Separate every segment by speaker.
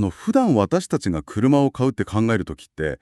Speaker 1: 普段私たちが車を買うって考えるときって、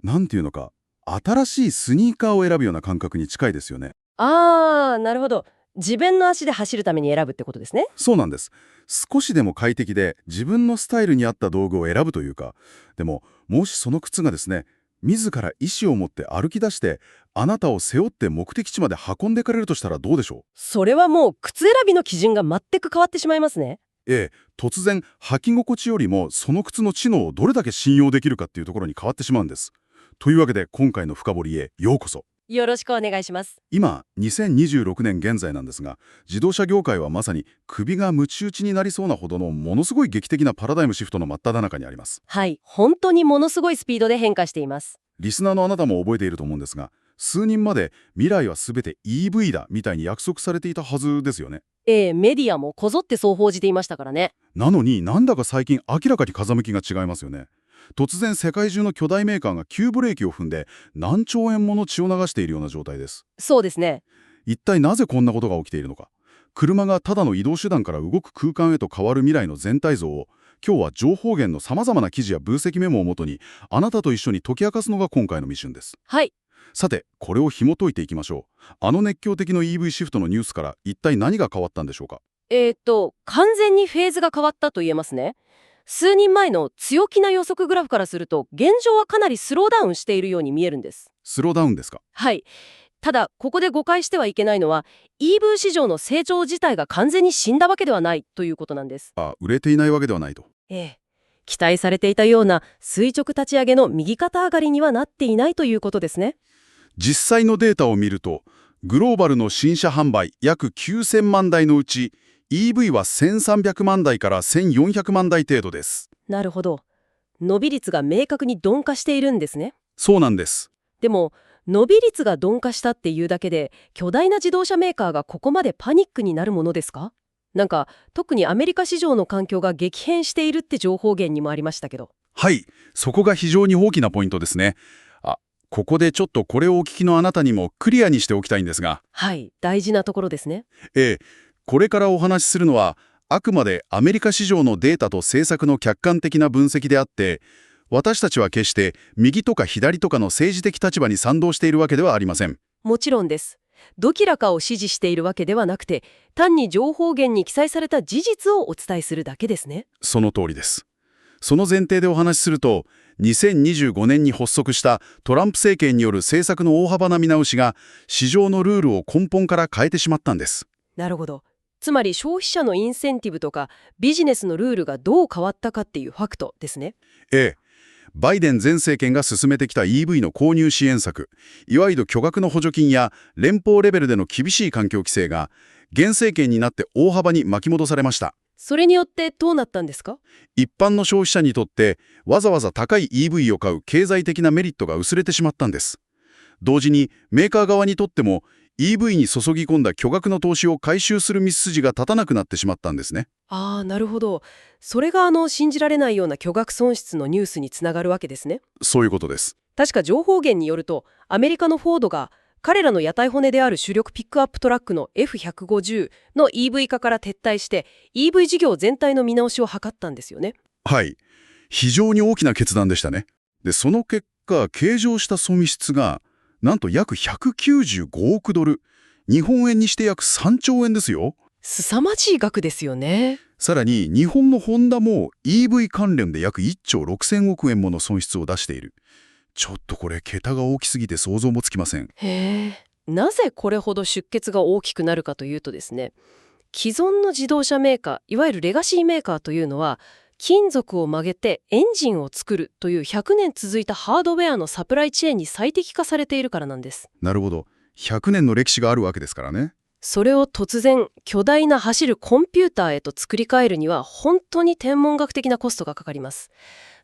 Speaker 1: なんていうのか、新しいスニーカーを選ぶような感覚に近いですよね。
Speaker 2: なるほど。自分の足で走るために選ぶってことですね。
Speaker 1: そうなんです。少しでも快適で自分のスタイルに合った道具を選ぶというか、でも、もしその靴がですね、自ら意思を持って歩き出して、あなたを背負って目的地まで運んでかれるとしたらどうでしょ
Speaker 2: それはもう靴選びの基準が全く変わってしまいますね。
Speaker 1: う。突然、履き心地よりもその靴の知能をどれだけ信用できるかっていうところに変わってしまうんです。というわけで、今回の深掘りへようこそ。
Speaker 2: よろしくお願いします。
Speaker 1: 今、2026年現在なんですが、自動車業界はまさに首が鞭打ちになりそうなほどのものすごい劇的なパラダイムシフトの真っ只中にあります。
Speaker 2: はい。本当にものすごいスピードで変化しています。
Speaker 1: リスナーのあなたも覚えていると思うんですが、数人まで未来は全て EV だみたいに約束されていたはずですよね。
Speaker 2: メディアもこぞってそう報じていましたからね。
Speaker 1: なのになんだか最近明らかに風向きが違いますよね。突然世界中の巨大メーカーが急ブレーキを踏んで何兆円もの血を流しているような状態です。
Speaker 2: そうですね。
Speaker 1: 一体なぜこんなことが起きているのか。車がただの移動手段から動く空間へと変わる未来の全体像を、今日は情報源の様々な記事や分析メモをもとに、あなたと一緒に解き明かすのが今回のミッションです。
Speaker 2: はい。
Speaker 1: さて、これを紐解いていきましょう。あの熱狂的の EV シフトのニュースから一体何が変わったんでしょうか。
Speaker 2: 完全にフェーズが変わったと言えますね。数人前の強気な予測グラフからすると、現状はかなりスローダウンしているように見えるんです。
Speaker 1: スローダウンですか。
Speaker 2: はい。ただ、ここで誤解してはいけないのは、EV 市場の成長自体が完全に死んだわけではないということなんです。
Speaker 1: 売れていないわけではないと。
Speaker 2: ええ。期待されていたような垂直立ち上げの右肩上がりにはなっていないということですね。
Speaker 1: 実際のデータを見ると、グローバルの新車販売約9000万台のうち、EV は1300万台から1400万台程度です。
Speaker 2: なるほど。伸び率が明確に鈍化しているんですね。
Speaker 1: そうなんです。
Speaker 2: でも、伸び率が鈍化したっていうだけで、巨大な自動車メーカーがここまでパニックになるものですか？なんか、特にアメリカ市場の環境が激変しているって情報源にもありましたけど。
Speaker 1: はい、そこが非常に大きなポイントですね。ここでちょっとこれをお聞きのあなたにもクリアにしておきたいんですが。
Speaker 2: はい、大事なところですね。
Speaker 1: これからお話しするのは、あくまでアメリカ市場のデータと政策の客観的な分析であって、私たちは決して右とか左とかの政治的立場に賛同しているわけではありません。
Speaker 2: もちろんです。どちらかを支持しているわけではなくて、単に情報源に記載された事実をお伝えするだけですね。
Speaker 1: その通りです。その前提でお話しすると、2025年に発足したトランプ政権による政策の大幅な見直しが、市場のルールを根本から変えてしまったんです。
Speaker 2: なるほど。つまり消費者のインセンティブとかビジネスのルールがどう変わったかっていうファクトですね。
Speaker 1: バイデン前政権が進めてきた EV の購入支援策、いわゆる巨額の補助金や連邦レベルでの厳しい環境規制が、現政権になって大幅に巻き戻されました。
Speaker 2: それによってどうなったんですか？
Speaker 1: 一般の消費者にとってわざわざ高い EV を買う経済的なメリットが薄れてしまったんです。同時にメーカー側にとっても EV に注ぎ込んだ巨額の投資を回収する道筋が立たなくなってしまったんですね。
Speaker 2: なるほど。それが信じられないような巨額損失のニュースにつながるわけですね。
Speaker 1: そういうことです。
Speaker 2: 確か情報源によると、アメリカのフォードが彼らの屋台骨である主力ピックアップトラックの F150 の EV 化から撤退して EV 事業全体の見直しを図ったんですよね。
Speaker 1: はい。非常に大きな決断でしたね。で、その結果、計上した損失が、なんと約195億ドル。日本円にして約3兆円ですよ。
Speaker 2: 凄まじい額ですよね。
Speaker 1: さらに、日本のホンダも EV 関連で約1兆6000億円もの損失を出している。ちょっとこれ、桁が大きすぎて想像もつきません。
Speaker 2: へえ。なぜこれほど出血が大きくなるかというとですね、既存の自動車メーカー、いわゆるレガシーメーカーというのは、金属を曲げてエンジンを作るという100年続いたハードウェアのサプライチェーンに最適化されているからなんです。
Speaker 1: なるほど。100年の歴史があるわけですからね。
Speaker 2: それを突然巨大な走るコンピューターへと作り変えるには本当に天文学的なコストがかかります。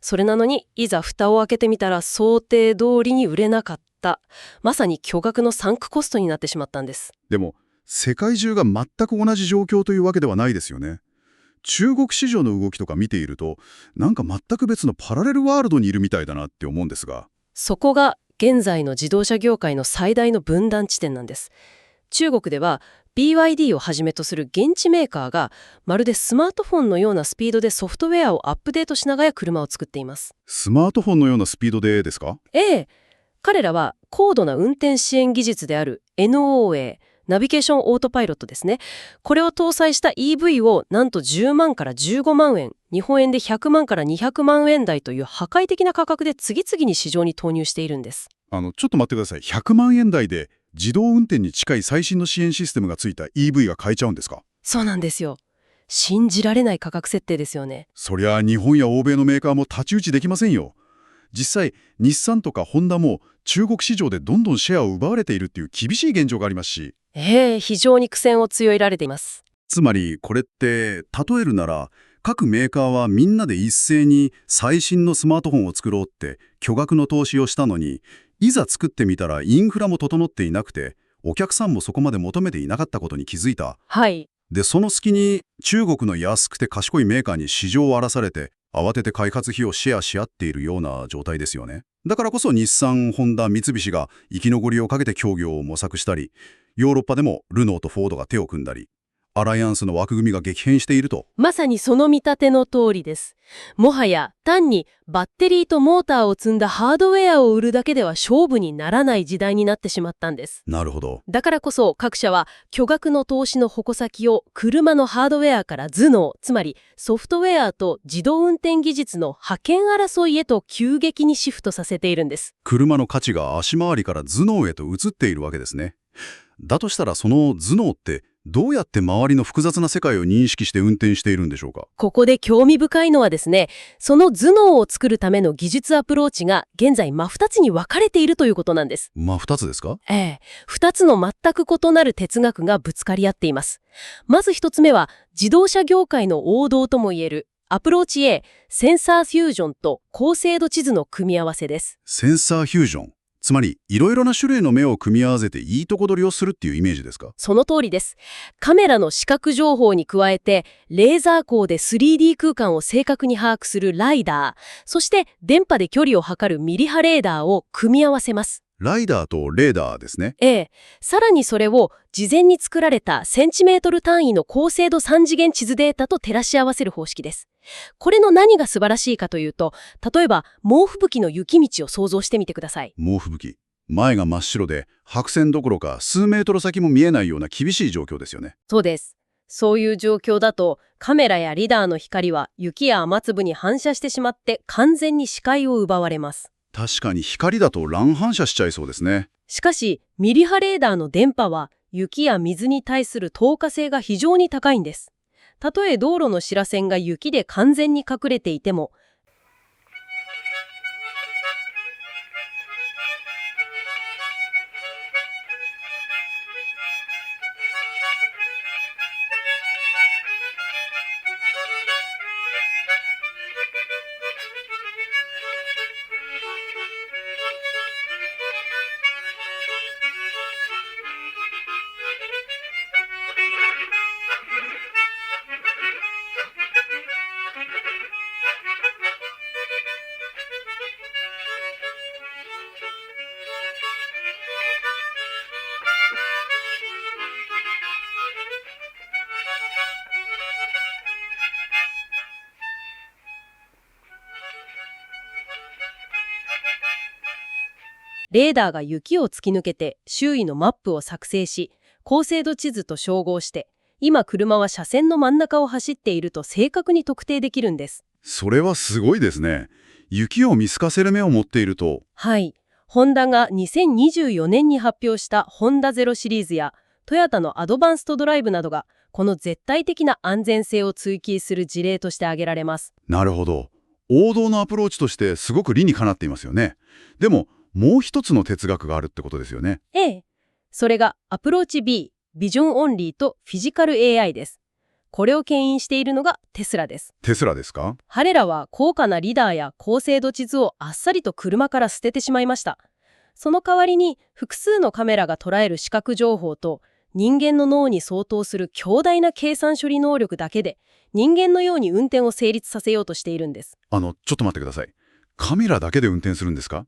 Speaker 2: それなのにいざ蓋を開けてみたら想定通りに売れなかった。まさに巨額のサンクコストになってしまったんです。
Speaker 1: でも、世界中が全く同じ状況というわけではないですよね。中国市場の動きとか見ていると、なんか全く別のパラレルワールドにいるみたいだなって思うんですが。
Speaker 2: そこが現在の自動車業界の最大の分断地点なんです。中国では BYD をはじめとする現地メーカーがまるでスマートフォンのようなスピードでソフトウェアをアップデートしながら車を作っています。
Speaker 1: スマートフォンのようなスピードでですか？
Speaker 2: ええ、彼らは高度な運転支援技術である NOA、ナビゲーションオートパイロットですね。これを搭載した EV をなんと10万から15万円、日本円で100万から200万円台という破壊的な価格で次々に市場に投入しているんです。
Speaker 1: ちょっと待ってください。100万円台で自動運転に近い最新の支援システムがついた EV が買えちゃうんですか？
Speaker 2: そうなんですよ。信じられない価格設定ですよね。
Speaker 1: そりゃ日本や欧米のメーカーも太刀打ちできませんよ。実際、日産とかホンダも中国市場でどんどんシェアを奪われているっていう厳しい現状がありますし。
Speaker 2: 非常に苦戦を強いられています。
Speaker 1: つまりこれって例えるなら各メーカーはみんなで一斉に最新のスマートフォンを作ろうって巨額の投資をしたのに、いざ作ってみたらインフラも整っていなくてお客さんもそこまで求めていなかったことに気づいた。
Speaker 2: はい。
Speaker 1: でその隙に中国の安くて賢いメーカーに市場を荒らされて慌てて開発費をシェアし合っているような状態ですよね。だからこそ日産、ホンダ、三菱が生き残りをかけて協業を模索したり、ヨーロッパでもルノーとフォードが手を組んだり、アライアンスの枠組みが激変していると。
Speaker 2: まさにその見立ての通りです。もはや単にバッテリーとモーターを積んだハードウェアを売るだけでは勝負にならない時代になってしまったんです。
Speaker 1: なるほど。
Speaker 2: だからこそ各社は巨額の投資の矛先を車のハードウェアから頭脳、つまりソフトウェアと自動運転技術の覇権争いへと急激にシフトさせているんです。
Speaker 1: 車の価値が足回りから頭脳へと移っているわけですね。だとしたらその頭脳ってどうやって周りの複雑な世界を認識して運転しているんでしょうか？
Speaker 2: ここで興味深いのはですね、その頭脳を作るための技術アプローチが現在真二つに分かれているということなんです。
Speaker 1: 二つですか？
Speaker 2: 二つの全く異なる哲学がぶつかり合っています。まず一つ目は自動車業界の王道ともいえるアプローチ A、センサーフュージョンと高精度地図の組み合わせです。
Speaker 1: センサーフュージョン。つまり、いろいろな種類の目を組み合わせていいとこ取りをするっていうイメージですか？
Speaker 2: その通りです。カメラの視覚情報に加えて、レーザー光で 3D 空間を正確に把握するライダー、そして電波で距離を測るミリ波レーダーを組み合わせます。
Speaker 1: ライダーとレーダーですね。
Speaker 2: さらにそれを事前に作られたセンチメートル単位の高精度3次元地図データと照らし合わせる方式です。これの何が素晴らしいかというと、例えば猛吹雪の雪道を想像してみてください。
Speaker 1: 猛吹雪。前が真っ白で白線どころか数メートル先も見えないような厳しい状況ですよね。
Speaker 2: そうです。そういう状況だとカメラやリダーの光は雪や雨粒に反射してしまって完全に視界を奪われます。
Speaker 1: 確かに光だと乱反射しちゃいそうですね。
Speaker 2: しかしミリ波レーダーの電波は雪や水に対する透過性が非常に高いんです。たとえ道路の白線が雪で完全に隠れていても、レーダーが雪を突き抜けて周囲のマップを作成し、高精度地図と照合して、今車は車線の真ん中を走っていると正確に特定できるんです。
Speaker 1: それはすごいですね。雪を見透かせる目を持っていると。
Speaker 2: はい。ホンダが2024年に発表したホンダゼロシリーズやトヨタのアドバンストドライブなどがこの絶対的な安全性を追求する事例として挙げられます。
Speaker 1: なるほど。王道のアプローチとしてすごく理にかなっていますよね。でももう一つの哲学があるってことですよね。
Speaker 2: それがアプローチ B、ビジョンオンリーとフィジカル AI です。これを牽引しているのがテスラです。
Speaker 1: テスラですか？
Speaker 2: 彼らは高価なリダーや高精度地図をあっさりと車から捨ててしまいました。その代わりに複数のカメラが捉える視覚情報と人間の脳に相当する強大な計算処理能力だけで人間のように運転を成立させようとしているんです。
Speaker 1: ちょっと待ってください。カメラだけで運転するんですか？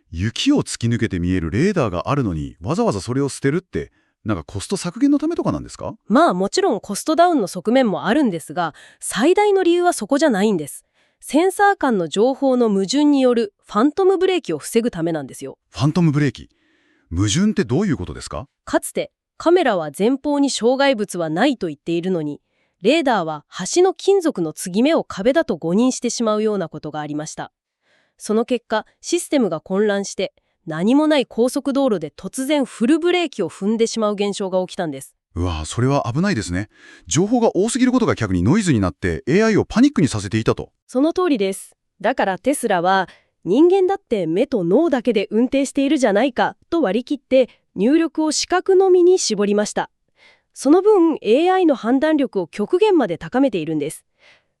Speaker 1: 雪を突き抜けて見えるレーダーがあるのにわざわざそれを捨てるってなんかコスト削減のためとかなんですか？
Speaker 2: まあもちろんコストダウンの側面もあるんですが、最大の理由はそこじゃないんです。センサー間の情報の矛盾によるファントムブレーキを防ぐためなんですよ。
Speaker 1: ファントムブレーキ。矛盾ってどういうことですか？
Speaker 2: かつてカメラは前方に障害物はないと言っているのに、レーダーは端の金属の継ぎ目を壁だと誤認してしまうようなことがありました。その結果、システムが混乱して、何もない高速道路で突然フルブレーキを踏んでしまう現象が起きたんです。
Speaker 1: うわぁ、それは危ないですね。情報が多すぎることが逆にノイズになって AI をパニックにさせていたと。
Speaker 2: その通りです。だからテスラは、人間だって目と脳だけで運転しているじゃないかと割り切って入力を視覚のみに絞りました。その分 AI の判断力を極限まで高めているんです。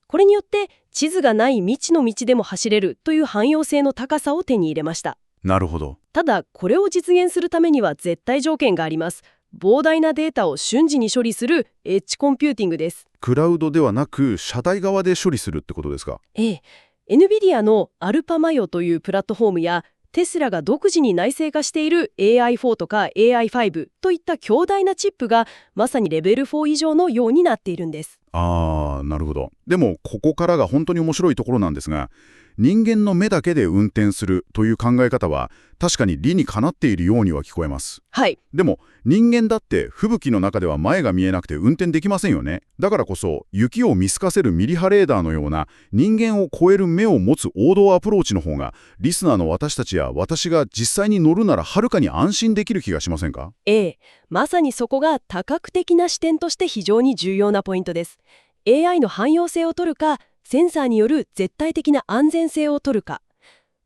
Speaker 2: これによって地図がない未知の道でも走れるという汎用性の高さを手に入れました。
Speaker 1: なるほど。
Speaker 2: ただこれを実現するためには絶対条件があります。膨大なデータを瞬時に処理するエッジコンピューティングです。
Speaker 1: クラウドではなく車体側で処理するってことですか？
Speaker 2: ええ。NVIDIA のアルパマヨというプラットフォームやテスラが独自に内製化している AI4 とか AI5 といった強大なチップがまさにレベル4以上のようになっているんです。
Speaker 1: なるほど。でもここからが本当に面白いところなんですが、人間の目だけで運転するという考え方は確かに理にかなっているようには聞こえます。
Speaker 2: はい。
Speaker 1: でも人間だって吹雪の中では前が見えなくて運転できませんよね。だからこそ雪を見透かせるミリ波レーダーのような人間を超える目を持つ王道アプローチの方がリスナーの私たちや私が実際に乗るならはるかに安心できる気がしませんか？
Speaker 2: ええ。まさにそこが多角的な視点として非常に重要なポイントです。AI の汎用性を取るか、センサーによる絶対的な安全性を取るか。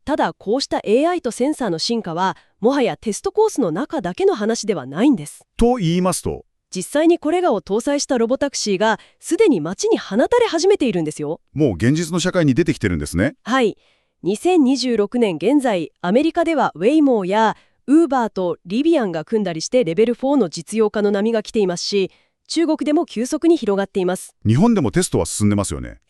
Speaker 2: ただこうした AI とセンサーの進化はもはやテストコースの中だけの話ではないんです。
Speaker 1: と言いますと、
Speaker 2: 実際にこれらを搭載したロボタクシーがすでに街に放たれ始めているんですよ。
Speaker 1: もう現実の社会に出てきてるんですね。
Speaker 2: はい。2026年現在、アメリカではウェイモーやウーバーとリビアンが組んだりしてレベル4の実用化の波が来ていますし、中国でも急速に広がっています。
Speaker 1: 日本でもテストは進んでますよね。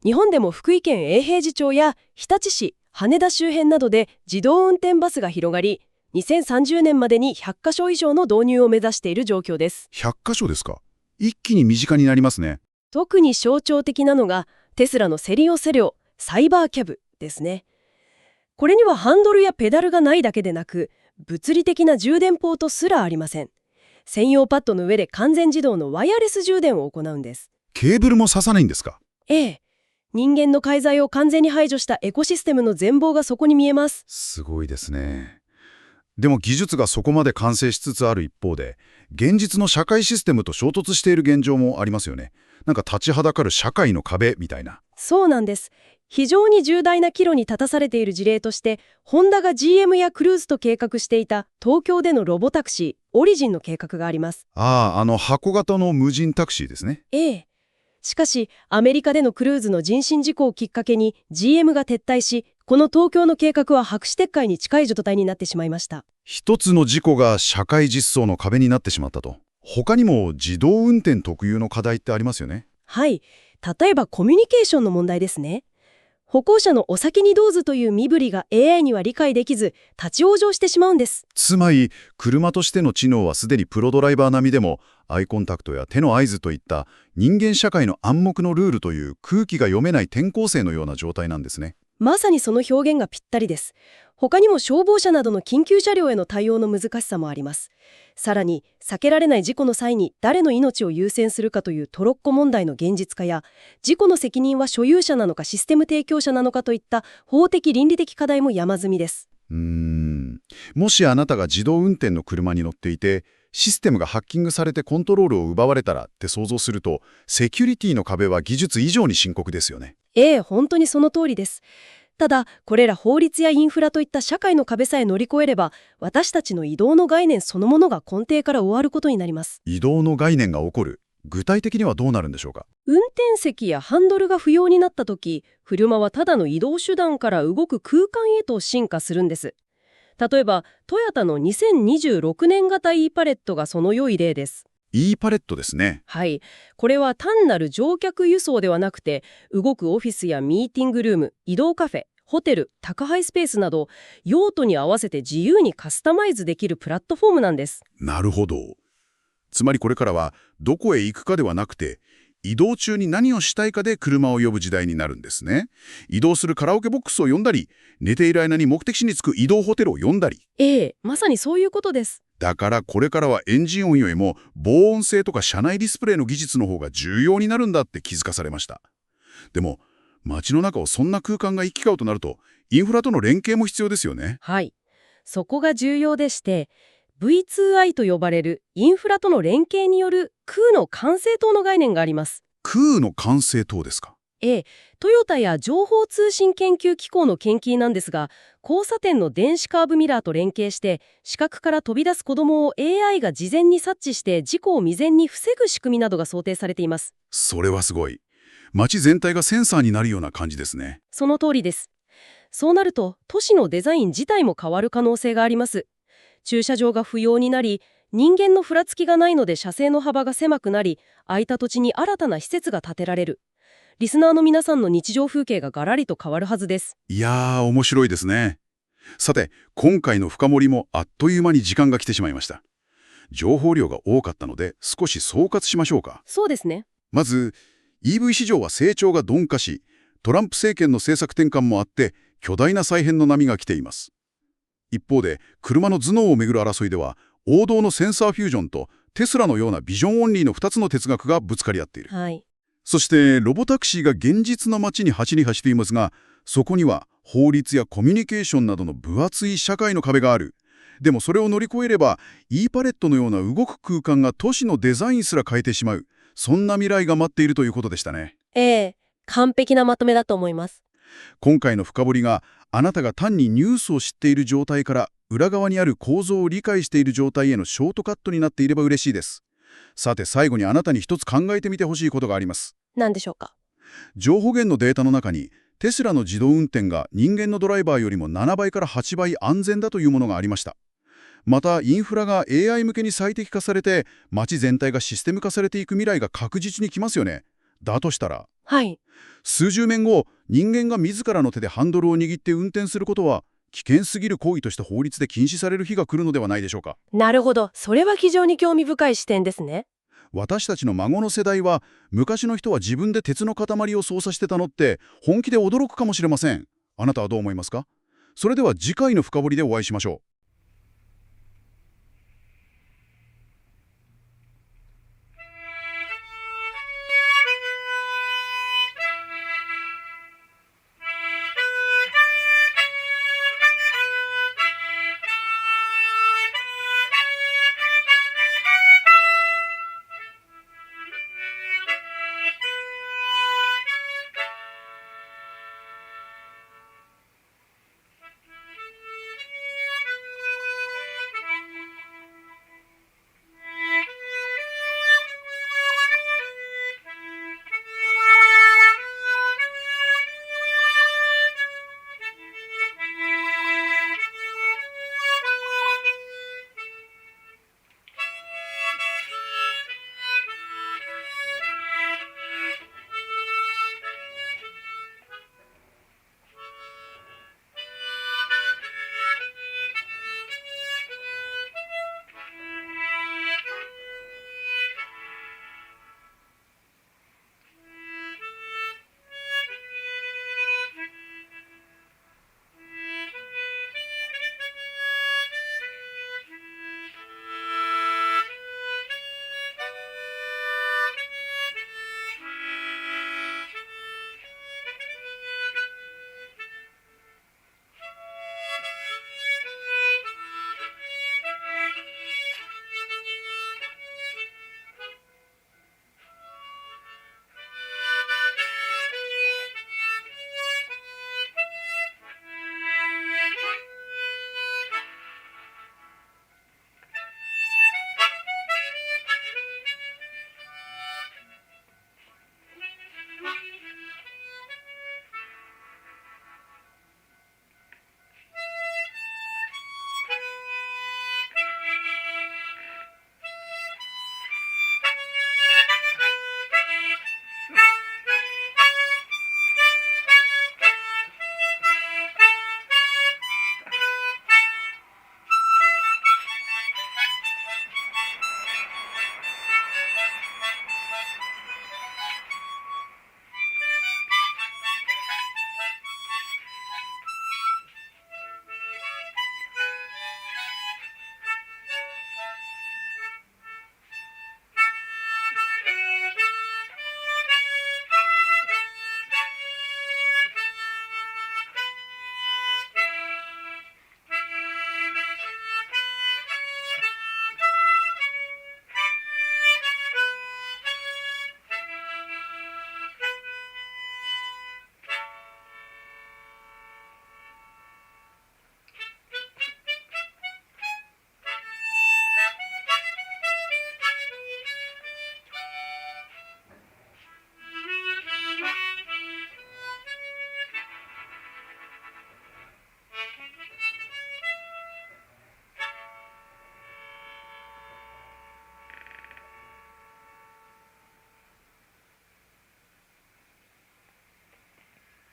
Speaker 2: 日本でも福井県永平寺町や日立市、羽田周辺などで自動運転バスが広がり、2030年までに100カ所以上の導入を目指している状況です。
Speaker 1: 100カ所ですか？一気に身近になりますね。
Speaker 2: 特に象徴的なのがテスラのセリオセレオサイバーキャブですね。これにはハンドルやペダルがないだけでなく、物理的な充電ポートすらありません。専用パッドの上で完全自動のワイヤレス充電を行うんです。
Speaker 1: ケーブルも刺さないんですか？
Speaker 2: 人間の介在を完全に排除したエコシステムの全貌がそこに見えます。
Speaker 1: すごいですね。でも技術がそこまで完成しつつある一方で、現実の社会システムと衝突している現状もありますよね。なんか立ちはだかる社会の壁みたいな。
Speaker 2: そうなんです。非常に重大な岐路に立たされている事例として、ホンダが GM やクルーズと計画していた東京でのロボタクシー、オリジンの計画があります。
Speaker 1: 箱型の無人タクシーですね。
Speaker 2: しかし、アメリカでのクルーズの人身事故をきっかけに GM が撤退し、この東京の計画は白紙撤回に近い状態になってしまいました。
Speaker 1: 一つの事故が社会実装の壁になってしまったと。他にも自動運転特有の課題ってありますよね。
Speaker 2: はい。例えばコミュニケーションの問題ですね。歩行者のお先にどうぞという身振りが AI には理解できず、立ち往生してしまうんです。
Speaker 1: つまり、車としての知能はすでにプロドライバー並みでも、アイコンタクトや手の合図といった人間社会の暗黙のルールという空気が読めない転校生のような状態なんですね。
Speaker 2: まさにその表現がぴったりです。他にも消防車などの緊急車両への対応の難しさもあります。さらに、避けられない事故の際に誰の命を優先するかというトロッコ問題の現実化や、事故の責任は所有者なのかシステム提供者なのかといった法的倫理的課題も山積みです。
Speaker 1: もしあなたが自動運転の車に乗っていて、システムがハッキングされてコントロールを奪われたらって想像すると、セキュリティの壁は技術以上に深刻ですよね。
Speaker 2: 本当にその通りです。ただ、これら法律やインフラといった社会の壁さえ乗り越えれば、私たちの移動の概念そのものが根底から終わることになります。
Speaker 1: 移動の概念が起こる。具体的にはどうなるんでしょうか？
Speaker 2: 運転席やハンドルが不要になったとき、車はただの移動手段から動く空間へと進化するんです。例えば、トヨタの2026年型 E パレットがその良い例です。
Speaker 1: E パレットですね。
Speaker 2: はい。これは単なる乗客輸送ではなくて、動くオフィスやミーティングルーム、移動カフェ、ホテル、宅配スペースなど、用途に合わせて自由にカスタマイズできるプラットフォームなんです。
Speaker 1: なるほど。つまりこれからはどこへ行くかではなくて、移動中に何をしたいかで車を呼ぶ時代になるんですね。移動するカラオケボックスを呼んだり、寝ている間に目的地に着く移動ホテルを呼んだり。
Speaker 2: ええ、まさにそういうことです。
Speaker 1: だからこれからはエンジン音よりも防音性とか車内ディスプレイの技術の方が重要になるんだって気づかされました。でも、街の中をそんな空間が行き交うとなると、インフラとの連携も必要ですよね。
Speaker 2: はい。そこが重要でして、V2I と呼ばれるインフラとの連携による空の管制塔の概念があります。
Speaker 1: 空の管制塔ですか。
Speaker 2: ええ、トヨタや情報通信研究機構の研究なんですが、交差点の電子カーブミラーと連携して、視覚から飛び出す子供を AI が事前に察知して事故を未然に防ぐ仕組みなどが想定されています。
Speaker 1: それはすごい。街全体がセンサーになるような感じですね。
Speaker 2: その通りです。そうなると、都市のデザイン自体も変わる可能性があります。駐車場が不要になり、人間のふらつきがないので車線の幅が狭くなり、空いた土地に新たな施設が建てられる。リスナーの皆さんの日常風景がガラリと変わるはずです。
Speaker 1: いやー、面白いですね。さて、今回の深掘りもあっという間に時間が来てしまいました。情報量が多かったので、少し総括しましょうか。
Speaker 2: そうですね。
Speaker 1: まず、EV 市場は成長が鈍化し、トランプ政権の政策転換もあって、巨大な再編の波が来ています。一方で、車の頭脳をめぐる争いでは、王道のセンサーフュージョンとテスラのようなビジョンオンリーの2つの哲学がぶつかり合っている。
Speaker 2: はい。
Speaker 1: そして、ロボタクシーが現実の街に走りいますが、そこには法律やコミュニケーションなどの分厚い社会の壁がある。でもそれを乗り越えれば、E パレットのような動く空間が都市のデザインすら変えてしまう。そんな未来が待っているということでしたね。
Speaker 2: ええ、完璧なまとめだと思います。
Speaker 1: 今回の深掘りがあなたが単にニュースを知っている状態から裏側にある構造を理解している状態へのショートカットになっていれば嬉しいです。さて最後にあなたに一つ考えてみてほしいことがあります。
Speaker 2: 何でしょうか。
Speaker 1: 情報源のデータの中にテスラの自動運転が人間のドライバーよりも7倍から8倍安全だというものがありました。またインフラが AI 向けに最適化されて街全体がシステム化されていく未来が確実に来ますよね。だとしたら
Speaker 2: はい。
Speaker 1: 数十年後、人間が自らの手でハンドルを握って運転することは、危険すぎる行為として法律で禁止される日が来るのではないでしょうか。
Speaker 2: なるほど。それは非常に興味深い視点ですね。
Speaker 1: 私たちの孫の世代は、昔の人は自分で鉄の塊を操作してたのって、本気で驚くかもしれません。あなたはどう思いますか？それでは次回の深掘りでお会いしましょう。